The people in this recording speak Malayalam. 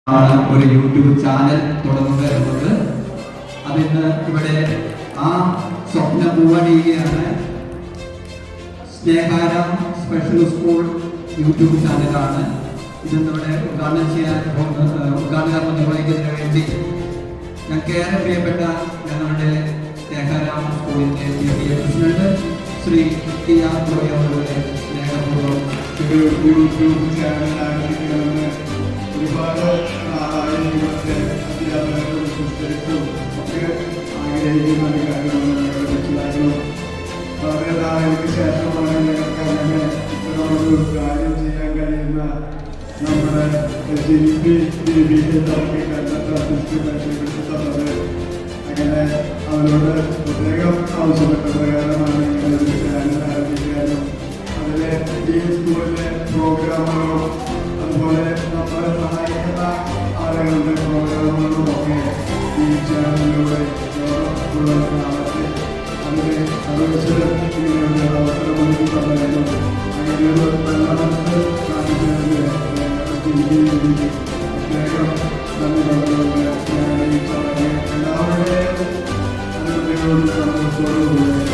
ആണ് ഒരു യൂട്യൂബ് ചാനൽ തുടങ്ങുക എന്നത്. അതിന്ന് ഇവിടെ ആ സ്വപ്നം പൂവണിയുകയാണ്. സ്നേഹാരം സ്പെഷ്യൽ സ്കൂൾ യൂട്യൂബ് ചാനലാണ്. ഇന്നിവിടെ ഉദ്ഘാടനം നിർവഹിക്കുന്നതിന് വേണ്ടി ഞങ്ങൾക്ക് ഏറെ പ്രിയപ്പെട്ട ഞങ്ങളുടെ സ്നേഹാരാം സ്കൂളിൻ്റെ president Shri T R Joy അവരുടെ സ്നേഹപൂർവ്വം ഒരു യൂട്യൂബ് ചാനൽ ആരംഭിക്കണമെന്ന് ഒരുപാട് നാളായിട്ട് അധ്യാപകരും സിസ്റ്റർക്കും ഒക്കെ ആഗ്രഹിക്കുന്ന ഒരു കാര്യമാണ് ഞങ്ങളുടെ രക്ഷിതാക്കളും. വളരെ നാളുകൾക്ക് ശേഷമാണ് ഞങ്ങൾക്ക് അങ്ങനെ ഇത്തരമൊരു കാര്യം ചെയ്യാൻ കഴിയുന്ന നമ്മുടെ ദേവിയെ നമുക്ക് കണ്ടെത്താൻ തന്നത്. അങ്ങനെ അവരോട് പ്രത്യേകം ആവശ്യപ്പെട്ട പ്രകാരമാണ് ഇങ്ങനെ ഒരു ചാനൽ ആരംഭിക്കാനും അതിലെ ഈ സ്കൂളിലെ പ്രോഗ്രാമുകളും അതുപോലെ നമ്മളെ സഹായിക്കുന്ന ആളുകളുടെ പ്രോഗ്രാമുകളും ഒക്കെ ഈ ചാനലിലൂടെ കാണാതെ അതിന് സർവീസിലും ഇങ്ങനെയുള്ള അവസരമൊരുക്കി തന്നായിരുന്നു. അങ്ങനെ ഒരു നല്ല മനസ്സ് കാണിച്ചതിന് പ്രത്യേകം നന്ദി പറഞ്ഞുകൊണ്ട് ഞാൻ ഈ ചടങ്ങ് എല്ലാവരുടെയും അനുഭവത്തോടുകൂടി